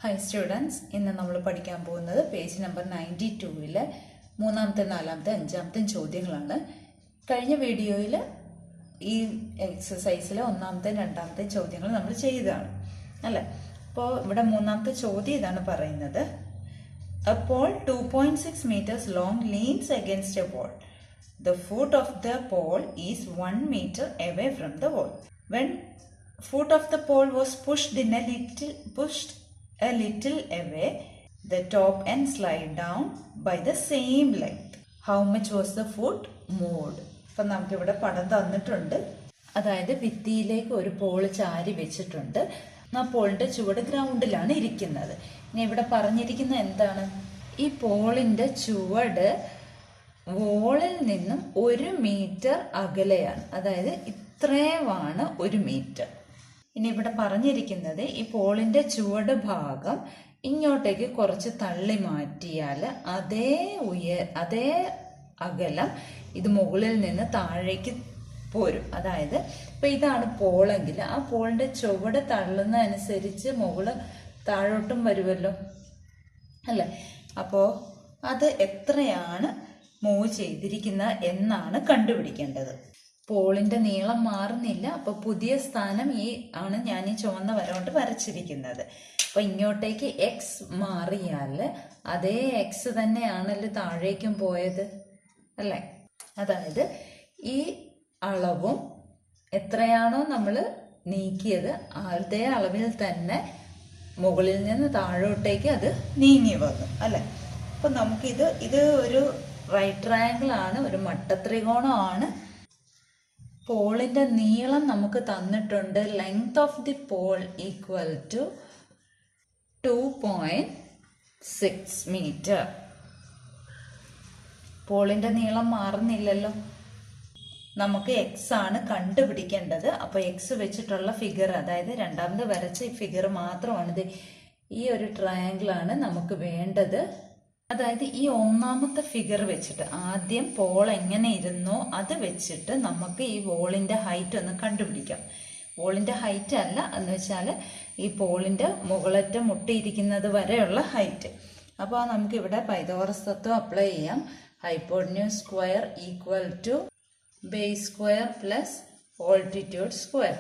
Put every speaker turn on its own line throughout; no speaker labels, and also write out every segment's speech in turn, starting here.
Hi students, ഇന്ന് നമ്മൾ പഠിക്കാൻ പോകുന്നത് പേജ് നമ്പർ 92-ലെ മൂന്നാമത്തെ, നാലാമത്തെ, അഞ്ചാമത്തെ ചോദ്യങ്ങളാണ്. കഴിഞ്ഞ വീഡിയോയിൽ ഈ എക്സസൈസിലെ ഒന്നാമത്തെ, രണ്ടാമത്തെ ചോദ്യങ്ങൾ നമ്മൾ ചെയ്തതാണ് അല്ലേ. അപ്പോൾ ഇവിടെ മൂന്നാമത്തെ ചോദ്യം ഇതാണ് പറയുന്നത്. A pole 2.6 meters long leans against a wall. The foot of the pole is 1 meter away from the wall. When foot of the pole was pushed a little away, the top end slide down by the same length. How much was the foot moved? അപ്പം നമുക്കിവിടെ പടം തന്നിട്ടുണ്ട്. അതായത് ഭിത്തിയിലേക്ക് ഒരു Paul ചാരി വെച്ചിട്ടുണ്ട്. ആ പോളിന്റെ ചുവട് ഗ്രൗണ്ടിലാണ് ഇരിക്കുന്നത്. ഇനി ഇവിടെ പറഞ്ഞിരിക്കുന്ന എന്താണ്? ഈ പോളിന്റെ ചുവട് വോളിൽ നിന്നും 1 മീറ്റർ അകലെയാണ്. അതായത് ഇത്രയുമാണ് 1 മീറ്റർ. ഇനി ഇവിടെ പറഞ്ഞിരിക്കുന്നത് ഈ പോളിന്റെ ചുവട് ഭാഗം ഇങ്ങോട്ടേക്ക് കുറച്ച് തള്ളി മാറ്റിയാൽ അതേ അകലം ഇത് മുകളിൽ നിന്ന് താഴേക്ക് പോരും. അതായത് ഇപ്പൊ ഇതാണ് പോളെങ്കിൽ ആ പോളിന്റെ ചുവട് തള്ളുന്നതനുസരിച്ച് മുകള് താഴോട്ടും വരുമല്ലോ അല്ലേ. അപ്പോ അത് എത്രയാണ് മൂവ് ചെയ്തിരിക്കുന്ന എന്നാണ് കണ്ടുപിടിക്കേണ്ടത്. പോളിന്റെ നീളം മാറുന്നില്ല. അപ്പൊ പുതിയ സ്ഥാനം ആണ് ഞാൻ ഈ ചുവന്ന വര കൊണ്ട് വരച്ചിരിക്കുന്നത്. അപ്പൊ ഇങ്ങോട്ടേക്ക് എക്സ് മാറിയാൽ അതേ എക്സ് തന്നെയാണല്ലോ താഴേക്കും പോയത് അല്ലേ. അതായത് ഈ അളവും എത്രയാണോ നമ്മൾ നീക്കിയത് അതേ അളവിൽ തന്നെ മുകളിൽ നിന്ന് താഴോട്ടേക്ക് അത് നീങ്ങി വന്നു അല്ലെ. അപ്പൊ ഇത് ഒരു റൈറ്റ് ട്രയാങ്കിൾ ആണ്, ഒരു മട്ടത്രികോണമാണ്. പോളിന്റെ നീളം നമുക്ക് തന്നിട്ടുണ്ട്. Length of the pole equal to 2.6 metre. പോളിന്റെ നീളം മാറുന്നില്ലല്ലോ. നമുക്ക് എക്സ് ആണ് കണ്ടുപിടിക്കേണ്ടത്. അപ്പൊ എക്സ് വെച്ചിട്ടുള്ള ഫിഗർ, അതായത് രണ്ടാമത് വരച്ച ഈ ഫിഗർ മാത്രമാണിത്. ഈ ഒരു ട്രയാങ്കിൾ ആണ് നമുക്ക് വേണ്ടത്. അതായത് ഈ ഒന്നാമത്തെ ഫിഗർ വെച്ചിട്ട് ആദ്യം പോൾ എങ്ങനെ ഇരുന്നോ അത് വെച്ചിട്ട് നമുക്ക് ഈ വോളിന്റെ ഹൈറ്റ് ഒന്ന് കണ്ടുപിടിക്കാം. വോളിന്റെ ഹൈറ്റ് അല്ല എന്ന് വെച്ചാൽ ഈ പോളിന്റെ മുകളറ്റം മുട്ടിയിരിക്കുന്നത് വരെയുള്ള ഹൈറ്റ്. അപ്പോൾ നമുക്ക് ഇവിടെ പൈതഗോറസ് തത്വം അപ്ലൈ ചെയ്യാം. Hypotenuse square equal to base square plus altitude square.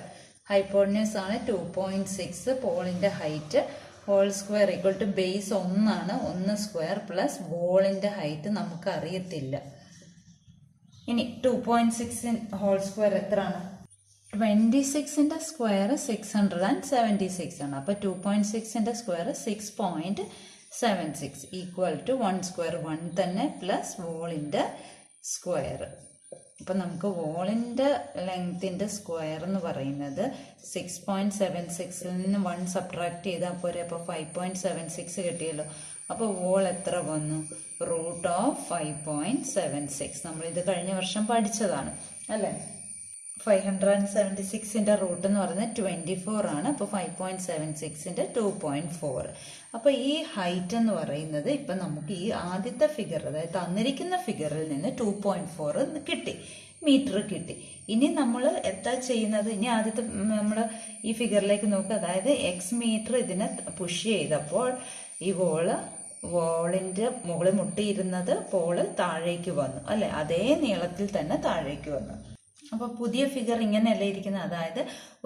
Hypotenuse ആണ് 2.6, പോളിന്റെ height whole square equal to base 1 1 square plus വോളിന്റെ ഹൈറ്റ് നമുക്ക് അറിയത്തില്ല. ഇനി 2.6 ഹോൾ സ്ക്വയർ എത്രയാണ്? 26ന്റെ സ്ക്വയർ 676 ആണ്. അപ്പൊ 2.6ന്റെ സ്ക്വയർ 6.76 ഈക്വൽ ടു 1 സ്ക്വയർ 1 തന്നെ പ്ലസ് വോളിന്റെ സ്ക്വയർ. അപ്പൊ നമുക്ക് വോളിന്റെ ലെങ്ത്തിന്റെ സ്ക്വയർ എന്ന് പറയുന്നത് 6.76 നിന്ന് 1 സബ്ട്രാക്ട് ചെയ്താൽ പോരെ. അപ്പൊ 5.76 കിട്ടിയല്ലോ. അപ്പൊ വോൾ എത്ര വന്നു? √5.76. നമ്മൾ ഇത് കഴിഞ്ഞ വർഷം പഠിച്ചതാണ് അല്ലെ. 576ന്റെ റൂട്ട് എന്ന് പറയുന്നത് 24 ആണ്. അപ്പൊ 5.76ന്റെ 2.4. അപ്പൊ ഈ ഹൈറ്റ് എന്ന് പറയുന്നത് ഇപ്പൊ നമുക്ക് ഈ ആദ്യത്തെ ഫിഗർ, അതായത് തന്നിരിക്കുന്ന ഫിഗറിൽ നിന്ന് 2.4 കിട്ടി, മീറ്റർ കിട്ടി. ഇനി നമ്മൾ എന്താ ചെയ്യുന്നത്? ഇനി ആദ്യത്തെ നമ്മൾ ഈ ഫിഗറിലേക്ക് നോക്കുക. അതായത് എക്സ് മീറ്റർ ഇതിനെ പുഷ് ചെയ്തപ്പോൾ ഈ വോളിന്റെ മുകളിൽ മുട്ടിയിരുന്നത് പോള് താഴേക്ക് വന്നു അല്ലെ. അതേ നീളത്തിൽ തന്നെ താഴേക്ക് വന്നു. അപ്പൊ പുതിയ ഫിഗർ ഇങ്ങനെയല്ല ഇരിക്കുന്നത്. അതായത്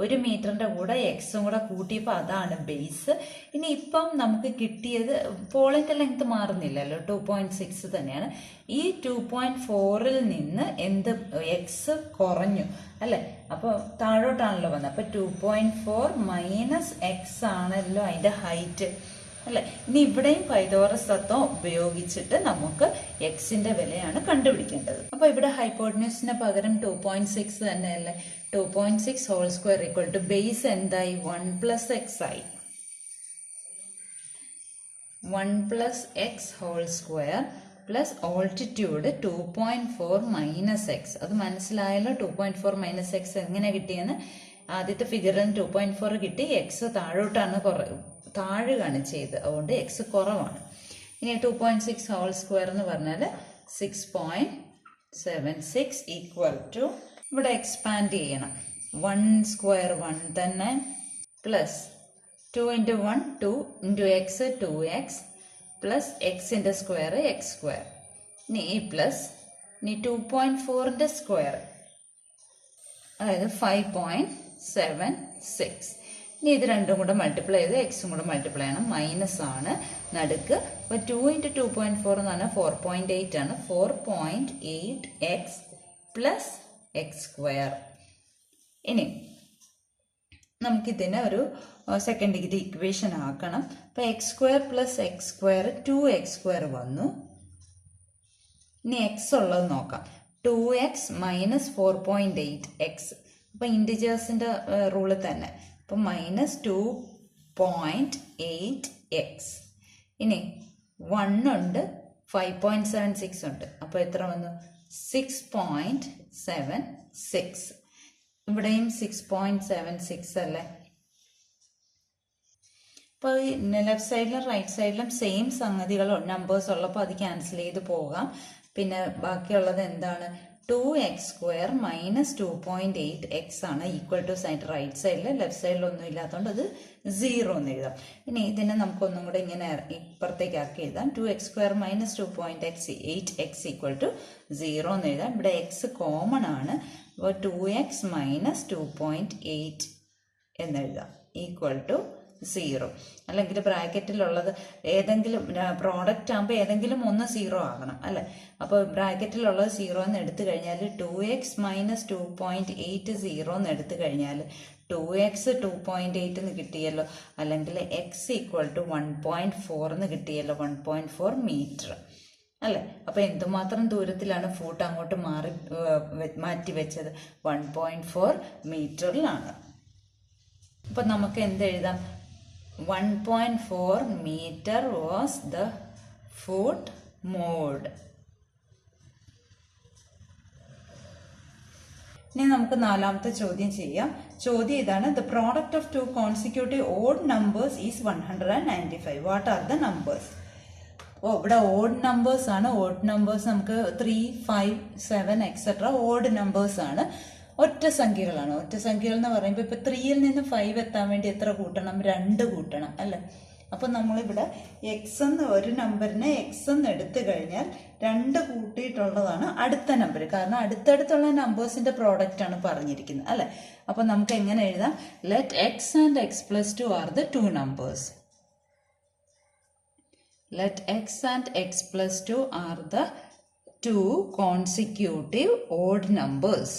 1 മീറ്ററിന്റെ കൂടെ എക്സും കൂടെ കൂട്ടിയപ്പോൾ അതാണ് ബേസ്. ഇനി ഇപ്പം നമുക്ക് കിട്ടിയത് പോളിന്റെ ലെങ്ത് മാറുന്നില്ലല്ലോ, 2.6 തന്നെയാണ്. ഈ 2.4ൽ നിന്ന് എക്സ് കുറഞ്ഞു അല്ലെ. അപ്പൊ താഴോട്ടാണല്ലോ വന്നത്. അപ്പൊ 2.4 മൈനസ് എക്സ് ആണല്ലോ അതിന്റെ ഹൈറ്റ് അല്ലെ. ഇനി ഇവിടെയും പൈതഗോറസ് തത്വം ഉപയോഗിച്ചിട്ട് നമുക്ക് എക്സിന്റെ വിലയാണ് കണ്ടുപിടിക്കേണ്ടത്. അപ്പൊ ഇവിടെ ഹൈപ്പോട്ടന്യൂസിന് പകരം 2.6 തന്നെയല്ലേ. 2.6 whole square equal to base എന്തായി? 1 പ്ലസ് എക്സ് ആയി. 1 plus x whole square plus altitude 2.4 minus x. അത് മനസ്സിലായല്ലോ. 2.4 മൈനസ് എക്സ് എങ്ങനെ കിട്ടിയെന്ന്. ആദ്യത്തെ ഫിഗറിൽ 2.4 കിട്ടി. എക്സ് താഴുകയാണ് ചെയ്ത്, അതുകൊണ്ട് എക്സ് കുറവാണ്. ഇനി 2.6 ഹോൾ സ്ക്വയർ എന്ന് പറഞ്ഞാൽ 6.76 ഈക്വൽ ടു, ഇവിടെ എക്സ്പാൻഡ് ചെയ്യണം. 1 സ്ക്വയർ 1 തന്നെ plus 2 into 1 2 into x 2x plus x ന്റെ സ്ക്വയർ x സ്ക്വയർ. ഇനി പ്ലസ് ഇനി 2.4ന്റെ സ്ക്വയർ അതായത് 5.76. ഇനി ഇത് രണ്ടും കൂടെ മൾട്ടിപ്ലൈ ചെയ്ത് എക്സും കൂടെ മൾട്ടിപ്ലൈ ചെയ്യണം. മൈനസ് ആണ് നടുക്ക്. അപ്പോൾ 2 into 2.4 എന്ന് പറഞ്ഞാൽ 4.8 ആണ്. 4.8x plus X square. ഇനി നമുക്കിതിനെ ഒരു സെക്കൻഡ് ഡിഗ്രി ഇക്വേഷൻ ആക്കണം. അപ്പോൾ X square plus X square 2x square വന്നു. ഇനി എക്സ് ഉള്ളത് നോക്കാം. 2x minus 4.8x. അപ്പം ഇൻറ്റിജേഴ്സിൻ്റെ റൂള് തന്നെ. അപ്പം മൈനസ് 2.8x. ഇനി 1 ഉണ്ട്, 5.76 ഉണ്ട്. അപ്പോൾ എത്ര വന്നു? 6.76. ഇവിടെയും 6.76 അല്ലേ. അപ്പോൾ ലെഫ്റ്റ് സൈഡിലും റൈറ്റ് സൈഡിലും സെയിം സംഗതികൾ നമ്പേഴ്സ് ഉള്ളപ്പോൾ അത് ക്യാൻസൽ ചെയ്ത് പോകാം. പിന്നെ ബാക്കിയുള്ളത് എന്താണ്? 2x സ്ക്വയർ മൈനസ് 2.8x ആണ് ഈക്വൽ ടു സൈഡ് റൈറ്റ് സൈഡിൽ. ലെഫ്റ്റ് സൈഡിലൊന്നും ഇല്ലാത്തതുകൊണ്ട് അത് 0 എന്ന് എഴുതാം. ഇനി ഇതിനെ നമുക്കൊന്നും കൂടെ ഇങ്ങനെ ഇപ്പുറത്തേക്ക് ആക്കി എഴുതാം. 2x square minus 2.8x equal to 0 എന്ന് എഴുതാം. ഇവിടെ എക്സ് കോമൺ ആണ്. അപ്പോൾ 2x മൈനസ് 2.8 എന്ന് എഴുതാം ഈക്വൽ ടു 0. അല്ലെങ്കിൽ ബ്രാക്കറ്റിലുള്ളത് ഏതെങ്കിലും പ്രോഡക്റ്റ് ആകുമ്പോൾ ഏതെങ്കിലും ഒന്ന് 0 ആകണം അല്ലേ. അപ്പോൾ ബ്രാക്കറ്റിലുള്ളത് 0 എന്ന് എടുത്തു കഴിഞ്ഞാൽ 2x മൈനസ് 2.8 0 എന്ന് എടുത്തു കഴിഞ്ഞാൽ 2x 2.8 എന്ന് കിട്ടിയല്ലോ. അല്ലെങ്കിൽ എക്സ് ഈക്വൽ ടു 1.4 എന്ന് കിട്ടിയല്ലോ. 1.4 മീറ്റർ അല്ലേ. അപ്പോൾ എന്തുമാത്രം ദൂരത്തിലാണ് ഫൂട്ട് അങ്ങോട്ട് മാറ്റി വെച്ചത്? 1.4 മീറ്ററിലാണ്. അപ്പം നമുക്ക് എന്തെഴുതാം? 1.4 meter was the foot moved. ഇനി നമുക്ക് നാലാമത്തെ ചോദ്യം ചെയ്യാം. ചോദ്യം ഇതാണ്: The product of two consecutive odd numbers is 195. What are the numbers? ഓ ഇവിടെ ഓഡ് നമ്പേഴ്സ് ആണ്. ഓഡ് നമ്പേഴ്സ് നമുക്ക് 3, 5, 7 എക്സെട്ര ഓഡ് നമ്പേഴ്സ് ആണ്. ഒറ്റ സംഖ്യകളാണ്. ഒറ്റ സംഖ്യകൾ എന്ന് പറയുമ്പോൾ ഇപ്പോൾ 3ൽ നിന്ന് 5 എത്താൻ വേണ്ടി എത്ര കൂട്ടണം? 2 കൂട്ടണം അല്ലേ. അപ്പം നമ്മളിവിടെ എക്സ് എന്ന് ഒരു നമ്പറിനെ എക്സ് എന്ന് എടുത്തു കഴിഞ്ഞാൽ 2 കൂട്ടിയിട്ടുള്ളതാണ് അടുത്ത നമ്പർ. കാരണം അടുത്തടുത്തുള്ള നമ്പേഴ്സിന്റെ പ്രോഡക്റ്റ് ആണ് പറഞ്ഞിരിക്കുന്നത് അല്ലേ. അപ്പം നമുക്ക് എങ്ങനെ എഴുതാം? Let x and x plus 2 are the 2 numbers. Let x and x plus 2 are the 2 consecutive odd numbers.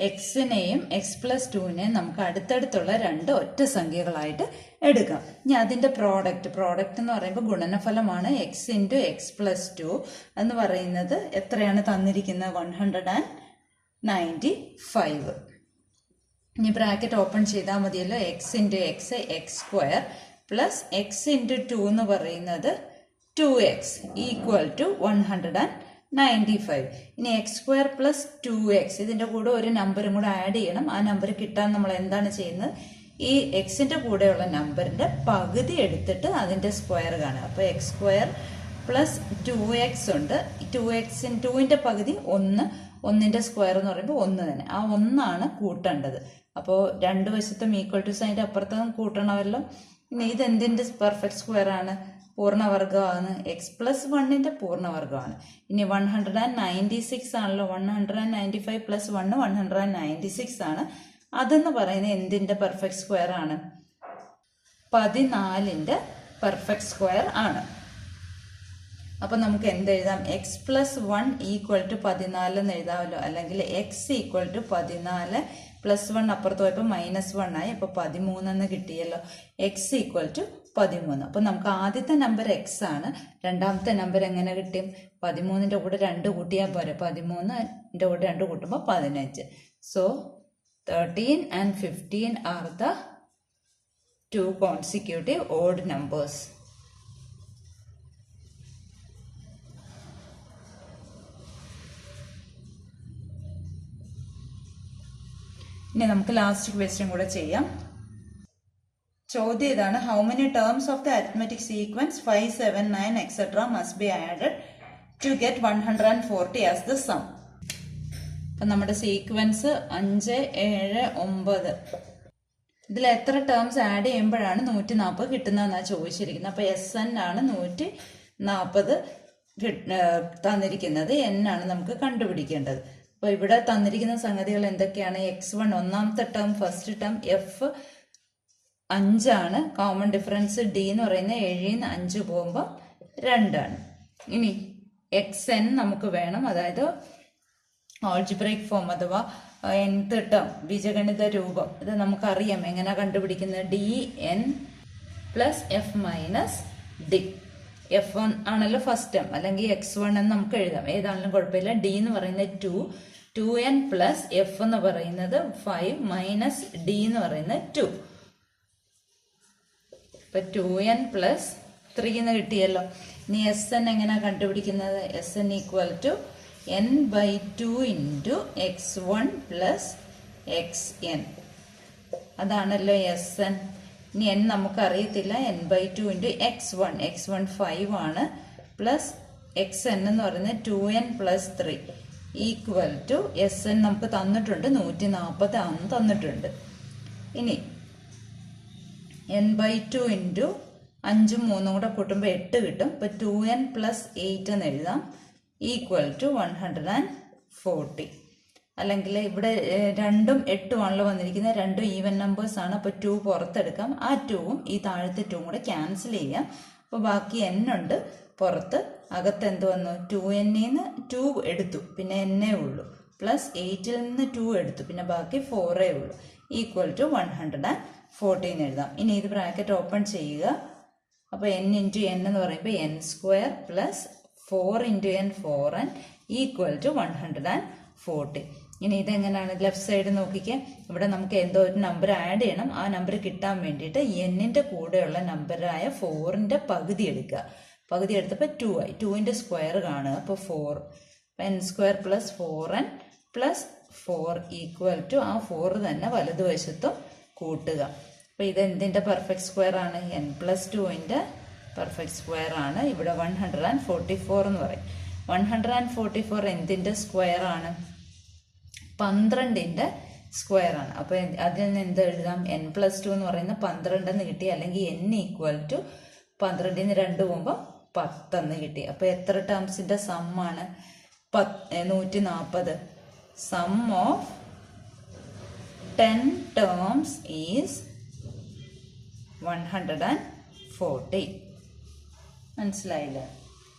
എക്സിനെയും എക്സ് പ്ലസ് 2നെയും നമുക്ക് അടുത്തടുത്തുള്ള 2 ഒറ്റ സംഖ്യകളായിട്ട് എടുക്കാം. ഇനി അതിന്റെ പ്രോഡക്റ്റ് എന്ന് പറയുമ്പോൾ ഗുണനഫലമാണ്. എക്സ് ഇൻറ്റു എക്സ് പ്ലസ് 2 എന്ന് പറയുന്നത് എത്രയാണ് തന്നിരിക്കുന്നത്? 195. ഇനി ബ്രാക്കറ്റ് ഓപ്പൺ ചെയ്താൽ മതിയല്ലോ. X into X X square plus X into 2 എന്ന് പറയുന്നത് 2x ഈക്വൽ ടു 195. ഇനി എക്സ് സ്ക്വയർ പ്ലസ് 2x ഇതിന്റെ കൂടെ ഒരു നമ്പറും കൂടെ ആഡ് ചെയ്യണം. ആ നമ്പർ കിട്ടാൻ നമ്മൾ എന്താണ് ചെയ്യുന്നത്? ഈ എക്സിന്റെ കൂടെയുള്ള നമ്പറിന്റെ പകുതി എടുത്തിട്ട് അതിന്റെ സ്ക്വയർ കാണുക. അപ്പോൾ എക്സ് സ്ക്വയർ പ്ലസ് 2x ഉണ്ട്. 2ന്റെ പകുതി 1. 1ന്റെ സ്ക്വയർ എന്ന് പറയുമ്പോൾ 1 തന്നെ. ആ 1 കൂട്ടേണ്ടത്. അപ്പോൾ രണ്ട് വശത്തും ഈക്വൽ ടു സൈൻ്റെ അപ്പുറത്തും കൂട്ടണമല്ലോ. ഇനി ഇതെന്തിന്റെ പെർഫെക്റ്റ് സ്ക്വയർ ആണ്? പൂർണ്ണവർഗമാണ്. എക്സ് പ്ലസ് 1ന്റെ പൂർണ്ണവർഗമാണ്. ഇനി 196 ആണല്ലോ. 195 പ്ലസ് 1 196 ആണ്. അതെന്ന് പറയുന്നത് എന്തിന്റെ പെർഫെക്റ്റ് സ്ക്വയർ ആണ്? 14ന്റെ പെർഫെക്റ്റ് സ്ക്വയർ ആണ്. അപ്പൊ നമുക്ക് എന്തെഴുതാം? എക്സ് പ്ലസ് 1 ഈക്വൽ ടു 14 എന്ന് എഴുതാമല്ലോ. അല്ലെങ്കിൽ എക്സ് ഈക്വൽ ടു 14 പ്ലസ് 1 അപ്പുറത്ത് പോയപ്പോൾ -1 ആയി. അപ്പൊ 13 എന്ന് കിട്ടിയല്ലോ. X equal to 13. അപ്പൊ നമുക്ക് ആദ്യത്തെ നമ്പർ എക്സ് ആണ്. രണ്ടാമത്തെ നമ്പർ എങ്ങനെ കിട്ടും? 13ന്റെ കൂടെ 2 കൂട്ടിയാൽ പോരെ. 13ന്റെ കൂടെ 2 കൂട്ടുമ്പോൾ 15. So 13 and 15 are the 2 consecutive odd numbers. ഇനി നമുക്ക് ലാസ്റ്റ് ക്വസ്റ്റ്യൻ കൂടെ ചെയ്യാം. ചോദ്യം ഇതാണ്: how many terms of the arithmetic sequence 5, 7, 9 etcetera must be added to get 140 as the sum? അപ്പം നമ്മുടെ സീക്വൻസ് 5, 7, 9. ഇതിൽ എത്ര ടേംസ് ആഡ് ചെയ്യുമ്പോഴാണ് 140 കിട്ടുന്നതെന്നാണ് ചോദിച്ചിരിക്കുന്നത്. അപ്പോൾ SN ആണ് 140 തന്നിരിക്കുന്നത്, N ആണ് നമുക്ക് കണ്ടുപിടിക്കേണ്ടത്. അപ്പോൾ ഇവിടെ തന്നിരിക്കുന്ന സംഗതികൾ എന്തൊക്കെയാണ്? x1 ഒന്നാമത്തെ ടേം, ഫസ്റ്റ് ടേം F 5 ആണ്. കോമൺ ഡിഫറൻസ് D എന്ന് പറയുന്നത് 7ൽ 5 പോകുമ്പോൾ 2 ആണ്. ഇനി XN നമുക്ക് വേണം, അതായത് ആൾജിബ്രൈക് ഫോം അഥവാ nth ടേം, ബീജഗണിത രൂപം. ഇത് നമുക്കറിയാം എങ്ങനെ കണ്ടുപിടിക്കുന്നത്. DN plus F minus D. F1 ആണല്ലോ ഫസ്റ്റ് ടേം, അല്ലെങ്കിൽ x1 എന്ന് നമുക്ക് എഴുതാം, ഏതാണെങ്കിലും കുഴപ്പമില്ല. D എന്ന് പറയുന്നത് 2, 2n പ്ലസ് F എന്ന് പറയുന്നത് 5 മൈനസ് D എന്ന് പറയുന്നത് 2. ഇപ്പൊ 2n പ്ലസ് 3 എന്ന് കിട്ടിയല്ലോ. ഇനി SN എങ്ങനെ കണ്ടുപിടിക്കുന്നത്? SN equal to n/2 into x1 plus xn. അതാണല്ലോ SN. ഇനി n നമുക്കറിയത്തില്ല. n/2 ഇൻറ്റു x1 5 ആണ്, പ്ലസ് xn എന്ന് പറയുന്നത് 2n plus 3 equal to SN നമുക്ക് തന്നിട്ടുണ്ട് 140 ആണെന്ന് തന്നിട്ടുണ്ട്. ഇനി n/2 ഇൻറ്റു 5ഉം 3ഉം കൂടെ കൂട്ടുമ്പോൾ 8 കിട്ടും. ഇപ്പം 2n പ്ലസ് 8 എന്ന് എഴുതാം, ഈക്വൽ ടു 140. അല്ലെങ്കിൽ ഇവിടെ 2ഉം 8ഉം ആണല്ലോ വന്നിരിക്കുന്നത്, രണ്ടും ഈവൻ നമ്പേഴ്സ് ആണ്. അപ്പോൾ 2 പുറത്തെടുക്കാം, ആ 2ഉം ഈ താഴത്തെ 2ഉം കൂടെ ക്യാൻസൽ ചെയ്യാം. അപ്പോൾ ബാക്കി n ഉണ്ട് പുറത്ത്. അകത്ത് എന്ത് വന്നു? 2n നിന്ന് 2 എടുത്തു, പിന്നെ n ഉള്ളൂ, പ്ലസ് 8ൽ നിന്ന് 2 എടുത്തു, പിന്നെ ബാക്കി 4 ഉള്ളൂ, ഈക്വൽ ടു 140 എന്ന് എഴുതാം. ഇനി ഇത് ബ്രാക്കറ്റ് ഓപ്പൺ ചെയ്യുക. അപ്പോൾ n ഇൻറ്റു n എന്ന് പറയുമ്പോൾ n² plus 4 into n 4n equal to 140. ഇനി ഇതെങ്ങനെയാണ്? ലെഫ്റ്റ് സൈഡ് നോക്കിക്കേ. ഇവിടെ നമുക്ക് എന്തോ ഒരു നമ്പർ ആഡ് ചെയ്യണം. ആ നമ്പർ കിട്ടാൻ വേണ്ടിയിട്ട് n-ന്റെ കൂടെയുള്ള നമ്പറായ 4ന്റെ പകുതി എടുക്കുക. പകുതി എടുത്തപ്പോൾ 2 ആയി. 2ന്റെ സ്ക്വയർ കാണുക, അപ്പോൾ 4. n² plus 4n plus 4 equal to ആ 4 തന്നെ വലതുവശത്തും കൂട്ടുക. അപ്പോൾ ഇത് എന്തിൻ്റെ പെർഫെക്റ്റ് സ്ക്വയർ ആണ്? n+2ന്റെ പെർഫെക്റ്റ് സ്ക്വയർ ആണ്. ഇവിടെ 144 എന്ന് പറയും. 144 എന്തിൻ്റെ സ്ക്വയർ ആണ്? 12ന്റെ സ്ക്വയർ ആണ്. അപ്പോൾ അതിൽ നിന്ന് എന്ത് എഴുതാം? n+2 എന്ന് പറയുന്നത് 12 എന്ന് കിട്ടി, അല്ലെങ്കിൽ n ഈക്വൽ ടു 12ൽ നിന്ന് 2 പോകുമ്പോൾ 10 എന്ന് കിട്ടി. അപ്പോൾ എത്ര ടേംസിന്റെ സം ആണ്? 140. Sum of 10 terms is 140. മനസ്സിലായില്ലേ?